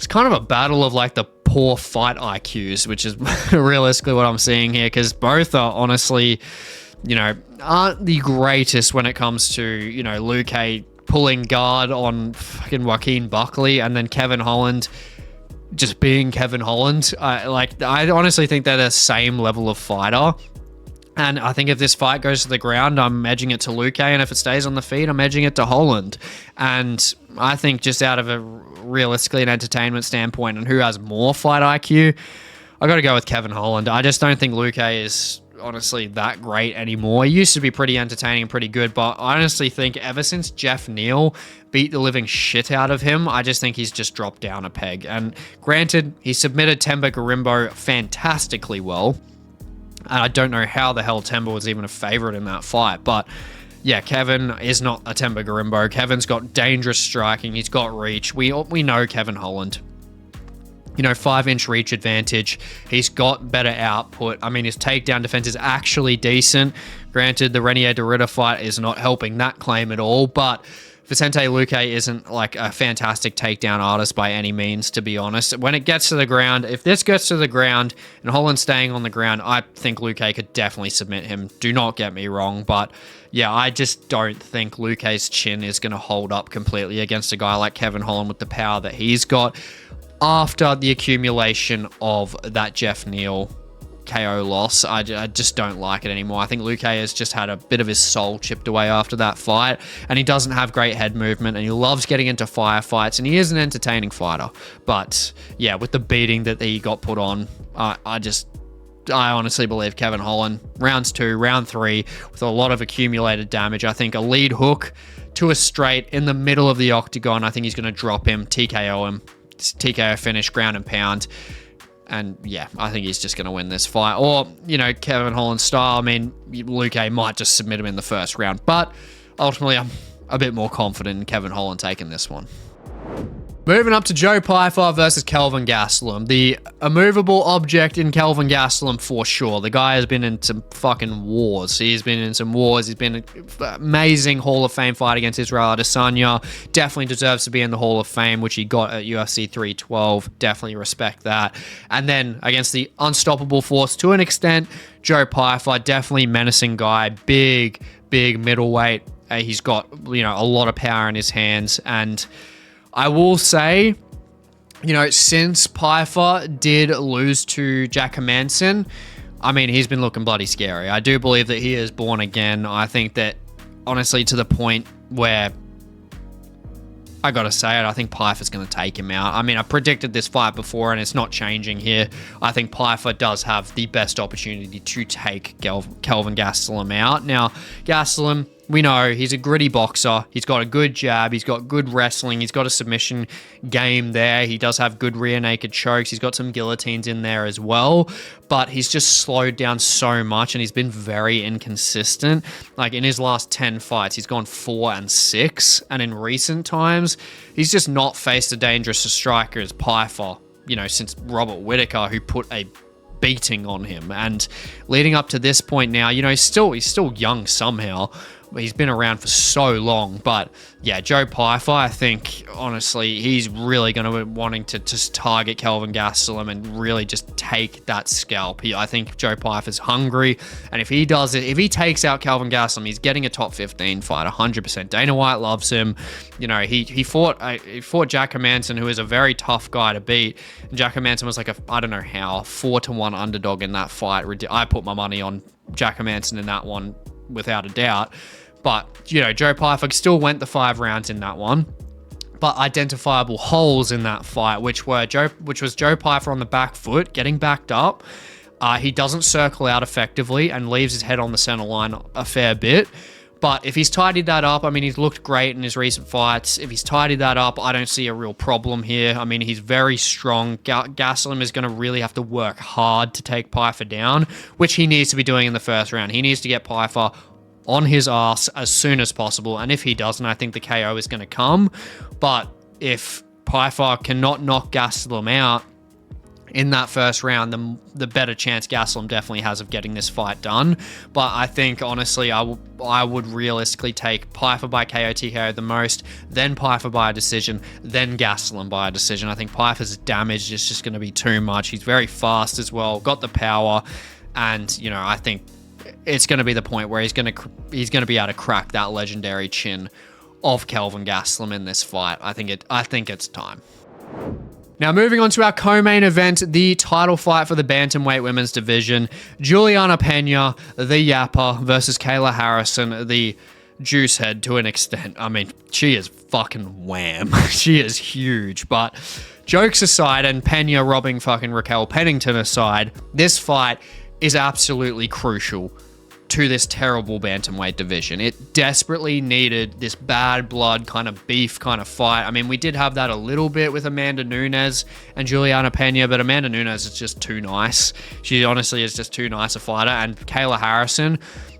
kind of a battle of like the poor fight IQs, which is realistically what I'm seeing here, because both are honestly, aren't the greatest when it comes to, Luque pulling guard on fucking Joaquin Buckley and then Kevin Holland just being Kevin Holland. I honestly think they're the same level of fighter. And I think if this fight goes to the ground, I'm edging it to Luque, and if it stays on the feet, I'm edging it to Holland. And I think just out of a realistically an entertainment standpoint and who has more fight IQ, I got to go with Kevin Holland. I just don't think Luque is honestly that great anymore. He used to be pretty entertaining and pretty good, but I honestly think ever since Jeff Neal beat the living shit out of him, I just think he's just dropped down a peg. And granted, he submitted Temba Garimbo fantastically well, and I don't know how the hell Temba was even a favorite in that fight, but yeah, Kevin is not a Temba Garimbo. Kevin's got dangerous striking. He's got reach. We know Kevin Holland. 5-inch reach advantage. He's got better output. I mean, his takedown defense is actually decent. Granted, the Renier Derrida fight is not helping that claim at all, but Vicente Luque isn't like a fantastic takedown artist by any means, to be honest. When it gets to the ground, if this gets to the ground and Holland's staying on the ground, I think Luque could definitely submit him. Do not get me wrong, but yeah, I just don't think Luque's chin is going to hold up completely against a guy like Kevin Holland with the power that he's got after the accumulation of that Jeff Neal KO loss. I just don't like it anymore. I think Luque has just had a bit of his soul chipped away after that fight, and he doesn't have great head movement, and he loves getting into firefights, and he is an entertaining fighter. But yeah, with the beating that he got put on, I honestly believe Kevin Holland, rounds 2, round 3, with a lot of accumulated damage. I think a lead hook to a straight in the middle of the octagon, I think he's going to drop him, TKO him, TKO finish, ground and pound. And yeah, I think he's just going to win this fight. Or, Kevin Holland style, I mean, Luque might just submit him in the first round. But ultimately, I'm a bit more confident in Kevin Holland taking this one. Moving up to Joe Pyfer versus Kelvin Gastelum. The immovable object in Kelvin Gastelum for sure. The guy has been in some fucking wars. He's been in some wars. He's been an amazing Hall of Fame fight against Israel Adesanya. Definitely deserves to be in the Hall of Fame, which he got at UFC 312. Definitely respect that. And then against the unstoppable force to an extent, Joe Pyfer, definitely menacing guy. Big middleweight. He's got, a lot of power in his hands. And I will say, since Pyfer did lose to Jeka Manson, I mean, he's been looking bloody scary. I do believe that he is born again. I think that, honestly, to the point where, I gotta say it, I think Pyfer's gonna take him out. I mean, I predicted this fight before, and it's not changing here. I think Pyfer does have the best opportunity to take Kelvin Gastelum out. Now, Gastelum, we know he's a gritty boxer. He's got a good jab. He's got good wrestling. He's got a submission game there. He does have good rear naked chokes. He's got some guillotines in there as well. But he's just slowed down so much, and he's been very inconsistent. Like, in his last 10 fights, he's gone 4-6. And in recent times, he's just not faced a dangerous striker as Pyfer, since Robert Whittaker, who put a beating on him. And leading up to this point now, he's still young somehow. He's been around for so long, but yeah, Joe Pyfer, I think, honestly, he's really going to be wanting to just target Kelvin Gastelum and really just take that scalp. I think Joe Pyfer's hungry, and if he does it, if he takes out Kelvin Gastelum, he's getting a top 15 fight, 100%. Dana White loves him. He fought Jeka Manson, who is a very tough guy to beat. And Jeka Manson was like a 4-1 underdog in that fight. I put my money on Jeka Manson in that one without a doubt. But, Joe Pyfer still went the 5 rounds in that one. But identifiable holes in that fight, which was Joe Pyfer on the back foot, getting backed up. He doesn't circle out effectively and leaves his head on the center line a fair bit. But if he's tidied that up, I mean, he's looked great in his recent fights. If he's tidied that up, I don't see a real problem here. I mean, he's very strong. Gastelum is going to really have to work hard to take Pyfer down, which he needs to be doing in the first round. He needs to get Pyfer on his ass as soon as possible. And if he doesn't, I think the KO is going to come. But if Pyfer cannot knock Gastelum out in that first round, the better chance Gastelum definitely has of getting this fight done. But I think, honestly, I would realistically take Pyfer by KO TKO the most, then Pyfer by a decision, then Gastelum by a decision. I think Pyfer's damage is just going to be too much. He's very fast as well, got the power, and, I think it's going to be the point where he's going to be able to crack that legendary chin of Kelvin Gastelum in this fight. I think it's time. Now, moving on to our co-main event, the title fight for the Bantamweight women's division. Julianna Pena, the Yapper, versus Kayla Harrison, the juice head to an extent. I mean, she is fucking wham. She is huge. But jokes aside, and Pena robbing fucking Raquel Pennington aside, this fight is absolutely crucial to this terrible bantamweight division. It desperately needed this bad blood kind of beef kind of fight. I mean, we did have that a little bit with Amanda Nunes and Julianna Pena, but Amanda Nunes is just too nice. She honestly is just too nice a fighter. And Kayla Harrison,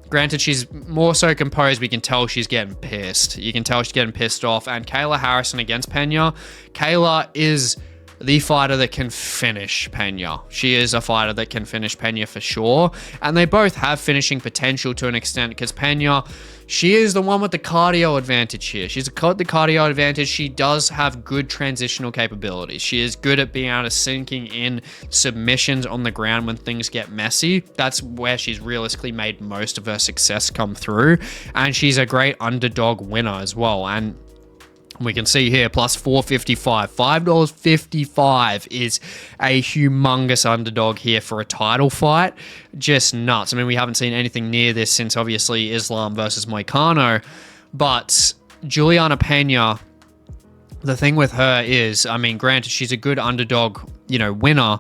granted, she's more so composed, but you can tell she's getting pissed. You can tell she's getting pissed off. And Kayla Harrison against Pena, Kayla is the fighter that can finish Pena. She is a fighter that can finish Pena for sure. And they both have finishing potential to an extent, because Pena, she is the one with the cardio advantage here. She's got the cardio advantage. She does have good transitional capabilities. She is good at being able to sinking in submissions on the ground when things get messy. That's where she's realistically made most of her success come through. And she's a great underdog winner as well. And we can see here, plus 455. $5.55 is a humongous underdog here for a title fight. Just nuts. I mean, we haven't seen anything near this since, obviously, Islam versus Moicano. But Julianna Pena, the thing with her is, I mean, granted, she's a good underdog, winner.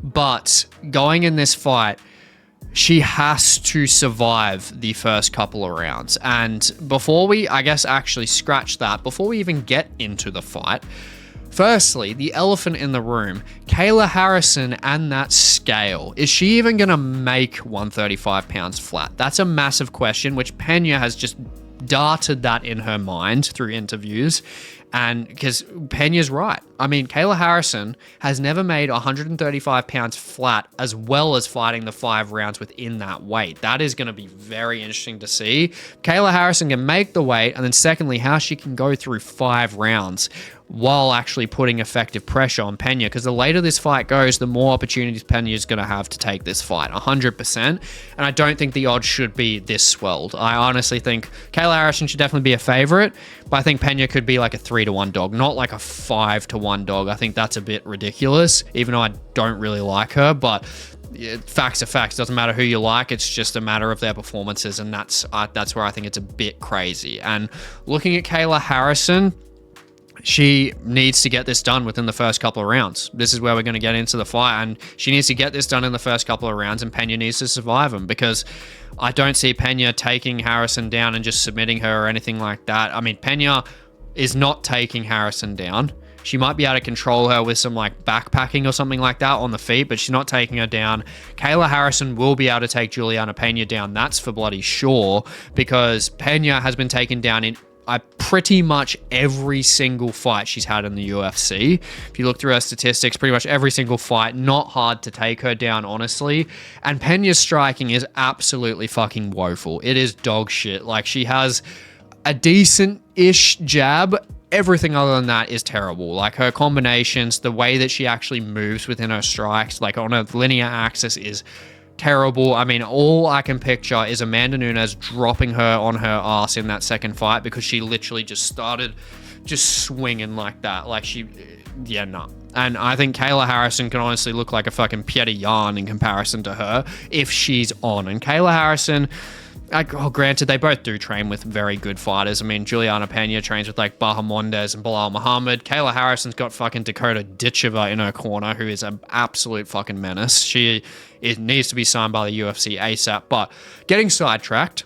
But going in this fight, she has to survive the first couple of rounds. And before we, actually scratch that, before we even get into the fight, firstly, the elephant in the room, Kayla Harrison and that scale. Is she even going to make 135 pounds flat? That's a massive question, which Pena has just darted that in her mind through interviews. And because Pena's right. I mean, Kayla Harrison has never made 135 pounds flat as well as fighting the 5 rounds within that weight. That is going to be very interesting to see. Kayla Harrison can make the weight, and then secondly, how she can go through 5 rounds while actually putting effective pressure on Pena, because the later this fight goes, the more opportunities Pena is going to have to take this fight, 100%. And I don't think the odds should be this swelled. I honestly think Kayla Harrison should definitely be a favorite, but I think Pena could be like a 3-1 dog, not like a 5-1 dog. I think that's a bit ridiculous, even though I don't really like her, but facts are facts. Doesn't matter who you like. It's just a matter of their performances, and that's where I think it's a bit crazy. And looking at Kayla Harrison, she needs to get this done within the first couple of rounds. This is where we're going to get into the fight, and she needs to get this done in the first couple of rounds, and Pena needs to survive them, because I don't see Pena taking Harrison down and just submitting her or anything like that. I mean, Pena is not taking Harrison down. She might be able to control her with some like backpacking or something like that on the feet, but she's not taking her down. Kayla Harrison will be able to take Julianna Pena down. That's for bloody sure, because Pena has been taken down in pretty much every single fight she's had in the UFC. If you look through her statistics, pretty much every single fight, not hard to take her down, honestly. And Pena's striking is absolutely fucking woeful. It is dog shit. Like, she has a decent-ish jab. Everything other than that is terrible. Like, her combinations, the way that she actually moves within her strikes, like on a linear axis, is terrible. I mean, all I can picture is Amanda Nunes dropping her on her ass in that second fight, because she literally just started just swinging like that. Like, no. And I think Kayla Harrison can honestly look like a fucking Petr Yan in comparison to her if she's on. And Kayla Harrison, granted, they both do train with very good fighters. I mean, Julianna Pena trains with like Bahamondes and Bilal Muhammad. Kayla Harrison's got fucking Dakota Ditcheva in her corner, who is an absolute fucking menace. It needs to be signed by the UFC ASAP. But getting sidetracked,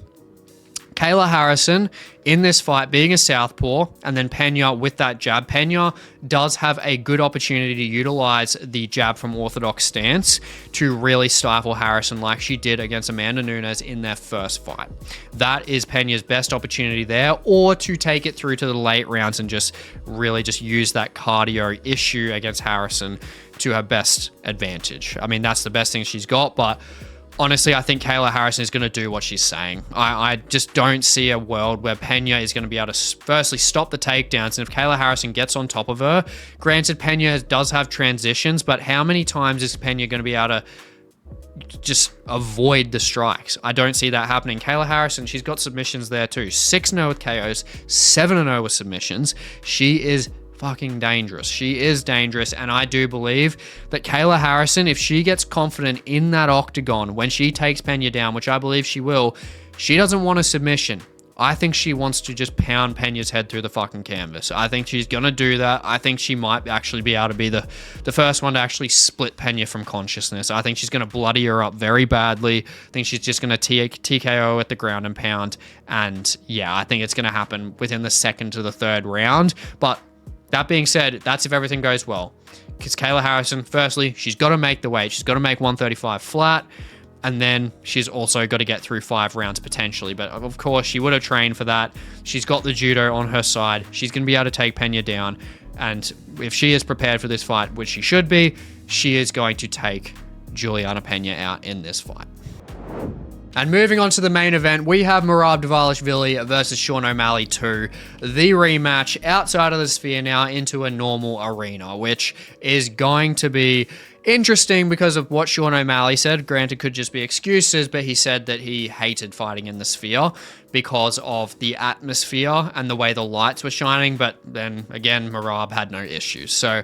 Kayla Harrison in this fight being a southpaw, and then Pena with that jab. Pena does have a good opportunity to utilize the jab from orthodox stance to really stifle Harrison like she did against Amanda Nunes in their first fight. That is Pena's best opportunity there, or to take it through to the late rounds and just really just use that cardio issue against Harrison to her best advantage. I mean, that's the best thing she's got, but honestly, I think Kayla Harrison is going to do what she's saying. I just don't see a world where Pena is going to be able to firstly stop the takedowns. And if Kayla Harrison gets on top of her, granted, Pena does have transitions, but how many times is Pena going to be able to just avoid the strikes? I don't see that happening. Kayla Harrison, she's got submissions there too. 6-0 with KOs, 7-0 with submissions. She is fucking dangerous. She is dangerous, and I do believe that Kayla Harrison, if she gets confident in that octagon when she takes Pena down, which I believe she will, she doesn't want a submission. I think she wants to just pound Pena's head through the fucking canvas. I think she's going to do that. I think she might actually be able to be the first one to actually split Pena from consciousness. I think she's going to bloody her up very badly. I think she's just going to TKO at the ground and pound. And yeah, I think it's going to happen within the second to the third round. But that being said, that's if everything goes well. Because Kayla Harrison, firstly, she's got to make the weight. She's got to make 135 flat. And then she's also got to get through 5 rounds potentially. But of course, she would have trained for that. She's got the judo on her side. She's going to be able to take Pena down. And if she is prepared for this fight, which she should be, she is going to take Julianna Pena out in this fight. And moving on to the main event, we have Merab Dvalishvili versus Sean O'Malley 2. The rematch outside of the sphere now into a normal arena, which is going to be interesting because of what Sean O'Malley said. Granted, could just be excuses, but he said that he hated fighting in the sphere because of the atmosphere and the way the lights were shining. But then again, Merab had no issues. So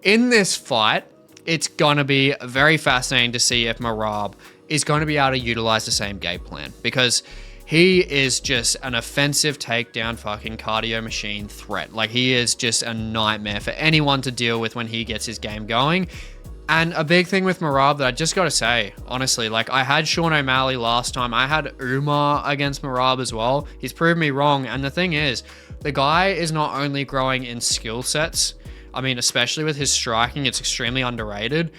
in this fight, it's going to be very fascinating to see if Merab is going to be able to utilize the same game plan, because he is just an offensive takedown fucking cardio machine threat. Like, he is just a nightmare for anyone to deal with when he gets his game going. And a big thing with Merab that I just got to say, honestly, like, I had Sean O'Malley last time. I had Umar against Merab as well. He's proved me wrong. And the thing is, the guy is not only growing in skill sets, I mean, especially with his striking, it's extremely underrated.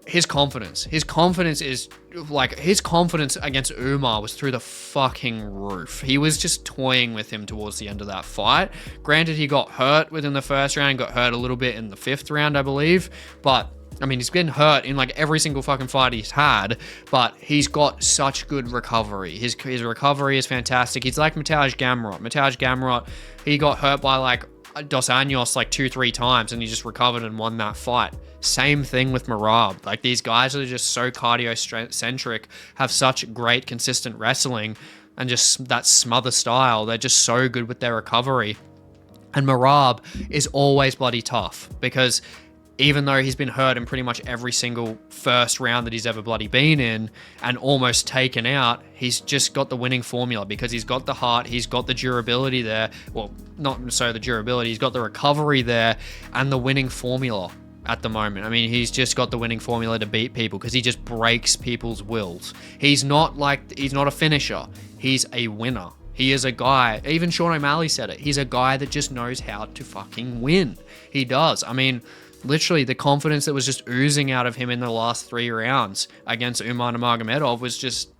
his confidence is like, his confidence against Umar was through the fucking roof. He was just toying with him towards the end of that fight. Granted, he got hurt within the first round, got hurt a little bit in the 5th round, I believe, but I mean, he's been hurt in like every single fucking fight he's had, but he's got such good recovery. His recovery is fantastic. He's like Mateusz Gamrot, he got hurt by like Dos Anjos like 2-3 times and he just recovered and won that fight. Same thing with Merab. Like, these guys are just so cardio-centric, have such great consistent wrestling and just that smother style. They're just so good with their recovery. And Merab is always bloody tough because even though he's been hurt in pretty much every single first round that he's ever bloody been in and almost taken out, he's just got the winning formula because he's got the heart, he's got the durability there. Well, not so the durability, he's got the recovery there and the winning formula at the moment. I mean, he's just got the winning formula to beat people because he just breaks people's wills. He's not a finisher. He's a winner. He is a guy, even Sean O'Malley said it, he's a guy that just knows how to fucking win. He does. I mean, literally the confidence that was just oozing out of him in the last 3 rounds against Umar Nurmagomedov was just,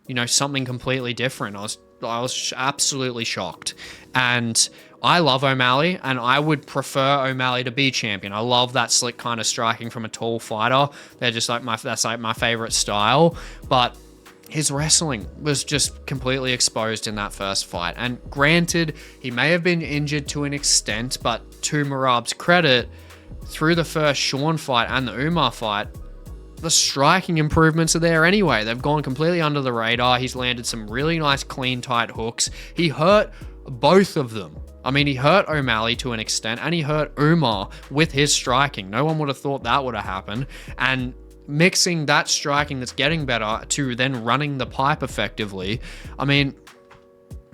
you know, something completely different. I was absolutely shocked. And I love O'Malley, and I would prefer O'Malley to be champion. I love that slick kind of striking from a tall fighter. They're just like that's like my favorite style. But his wrestling was just completely exposed in that first fight. And granted, he may have been injured to an extent, but to Merab's credit, through the first Sean fight and the Umar fight, the striking improvements are there anyway. They've gone completely under the radar. He's landed some really nice, clean, tight hooks. He hurt both of them. I mean, he hurt O'Malley to an extent, and he hurt Umar with his striking. No one would have thought that would have happened. And mixing that striking that's getting better to then running the pipe effectively, I mean,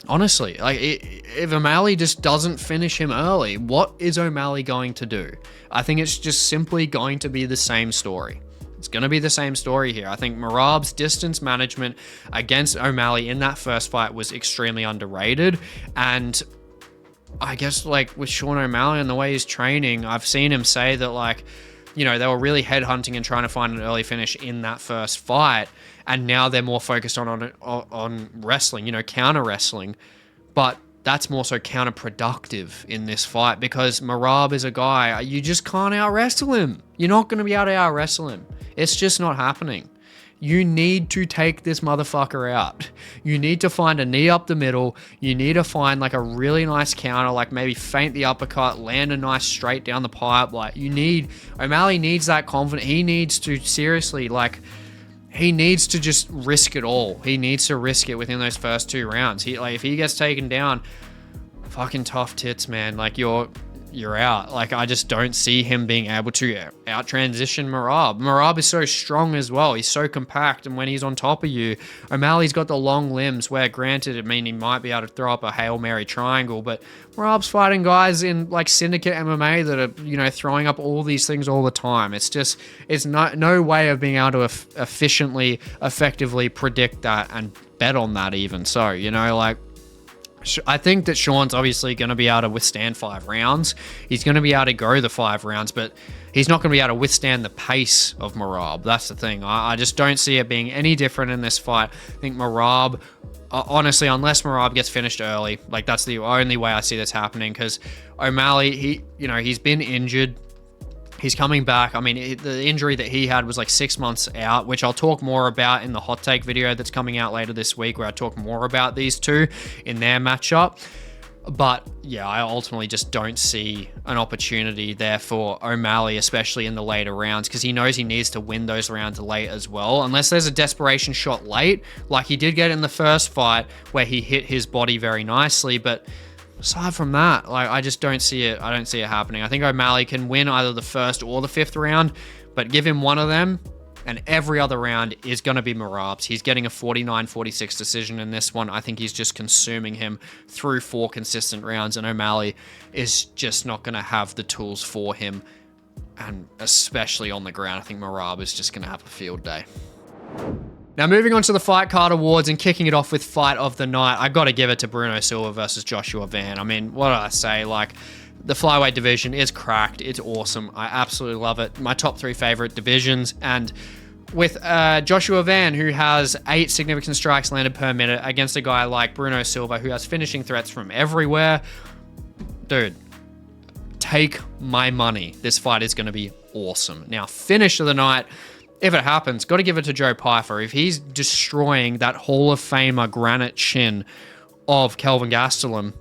honestly, like, if O'Malley just doesn't finish him early, what is O'Malley going to do? I think it's just simply going to be the same story. It's going to be the same story here. I think Merab's distance management against O'Malley in that first fight was extremely underrated. And I guess, like, with Sean O'Malley and the way he's training, I've seen him say that, like, you know, they were really headhunting and trying to find an early finish in that first fight. And now they're more focused on wrestling, you know, counter wrestling. But that's more so counterproductive in this fight because Merab is a guy, you just can't out-wrestle him. You're not going to be able to out-wrestle him. It's just not happening. You need to take this motherfucker out. You need to find a knee up the middle. You need to find like a really nice counter, like maybe feint the uppercut, land a nice straight down the pipe. Like, O'Malley needs that confidence. He needs to seriously, like, he needs to just risk it all. He needs to risk it within those first 2 rounds. If he gets taken down, fucking tough tits, man. Like, you're out. Like, I just don't see him being able to out-transition Merab. Merab is so strong as well. He's so compact, and when he's on top of you, O'Malley's got the long limbs where, granted, I mean, he might be able to throw up a Hail Mary triangle, but Merab's fighting guys in, like, syndicate MMA that are, you know, throwing up all these things all the time. It's no way of being able to efficiently, effectively predict that and bet on that even. So, you know, like, I think that Sean's obviously going to be able to withstand 5 rounds. He's going to be able to go the 5 rounds, but he's not going to be able to withstand the pace of Merab. That's the thing. I just don't see it being any different in this fight. I think Merab, honestly, unless Merab gets finished early, like, that's the only way I see this happening, because O'Malley, he's been injured. He's coming back. I mean, the injury that he had was like 6 months out, which I'll talk more about in the hot take video that's coming out later this week, where I talk more about these two in their matchup. But yeah, I ultimately just don't see an opportunity there for O'Malley, especially in the later rounds, because he knows he needs to win those rounds late as well. Unless there's a desperation shot late, like he did get in the first fight where he hit his body very nicely, but aside from that, like, I just don't see it. I don't see it happening. I think O'Malley can win either the first or the 5th round, but give him one of them, and every other round is going to be Merab's. He's getting a 49-46 decision in this one. I think he's just consuming him through 4 consistent rounds, and O'Malley is just not going to have the tools for him, and especially on the ground, I think Merab is just going to have a field day. Now, moving on to the Fight Card Awards and kicking it off with Fight of the Night, I got to give it to Bruno Silva versus Joshua Van. I mean, what did I say? Like, The flyweight division is cracked. It's awesome. I absolutely love it. My top 3 favorite divisions. And with Joshua Van, who has 8 significant strikes landed per minute against a guy like Bruno Silva, who has finishing threats from everywhere. Dude, take my money. This fight is going to be awesome. Now, finish of the night, if it happens, got to give it to Joe Pyfer. If he's destroying that Hall of Famer granite chin of Kelvin Gastelum,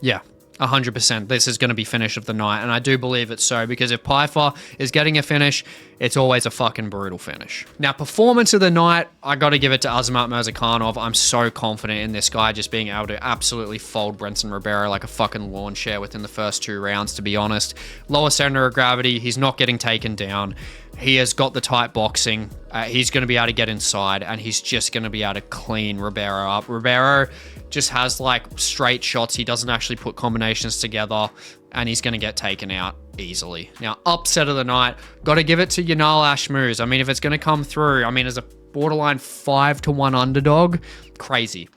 yeah, 100%. This is going to be finish of the night, and I do believe it's so, because if Pyfer is getting a finish, it's always a fucking brutal finish. Now, performance of the night, I got to give it to Azamat Murzakanov. I'm so confident in this guy just being able to absolutely fold Brendson Ribeiro like a fucking lawn chair within the first 2 rounds, to be honest. Lower center of gravity, he's not getting taken down. He has got the tight boxing. He's going to be able to get inside, and he's just going to be able to clean Ribeiro up. Ribeiro just has like straight shots. He doesn't actually put combinations together, and he's going to get taken out easily. Now, upset of the night, got to give it to Yanal Ashmouz. I mean, if it's going to come through, I mean, as a borderline 5-1 underdog, crazy.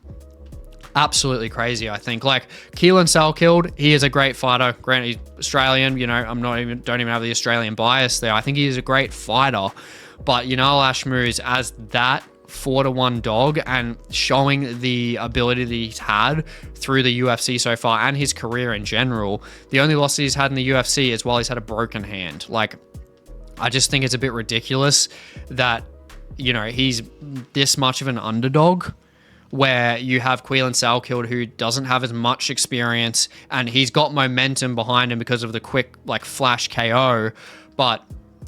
Absolutely crazy, I think. Like, Quillan Salkilld, he is a great fighter. Granted, he's Australian, you know, don't even have the Australian bias there. I think he is a great fighter. But, you know, Ashmouz as that 4-1 dog, and showing the ability that he's had through the UFC so far and his career in general. The only loss he's had in the UFC is while he's had a broken hand. Like, I just think it's a bit ridiculous that, you know, he's this much of an underdog, where you have Quillan Salkilld, who doesn't have as much experience, and he's got momentum behind him because of the quick, like, flash KO. But,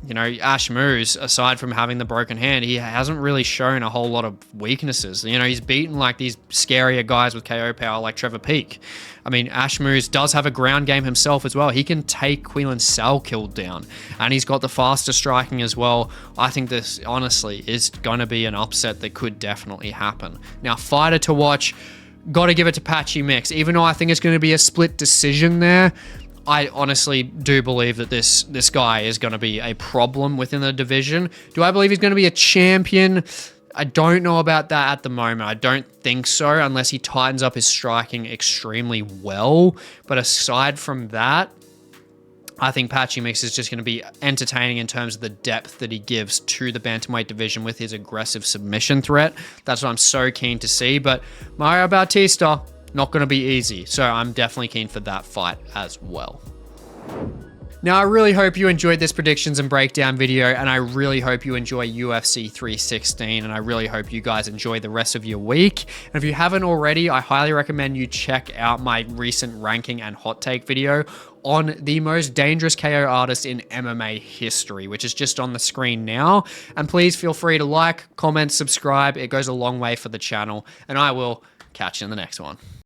you know, Ashmouz, aside from having the broken hand, he hasn't really shown a whole lot of weaknesses. You know, he's beaten, like, these scarier guys with KO power, like Trevor Peek. I mean, Ashmouz does have a ground game himself as well. He can take Quillan Salkilld down, and he's got the faster striking as well. I think this, honestly, is going to be an upset that could definitely happen. Now, fighter to watch, got to give it to Patchy Mix. Even though I think it's going to be a split decision there, I honestly do believe that this guy is going to be a problem within the division. Do I believe he's going to be a champion? I don't know about that at the moment. I don't think so, unless he tightens up his striking extremely well. But aside from that, I think Patchy Mix is just going to be entertaining in terms of the depth that he gives to the bantamweight division with his aggressive submission threat. That's what I'm so keen to see. But Mario Bautista, not going to be easy. So I'm definitely keen for that fight as well. Now, I really hope you enjoyed this predictions and breakdown video, and I really hope you enjoy UFC 316, and I really hope you guys enjoy the rest of your week. And if you haven't already, I highly recommend you check out my recent ranking and hot take video on the most dangerous KO artist in MMA history, which is just on the screen now. And please feel free to like, comment, subscribe. It goes a long way for the channel, and I will catch you in the next one.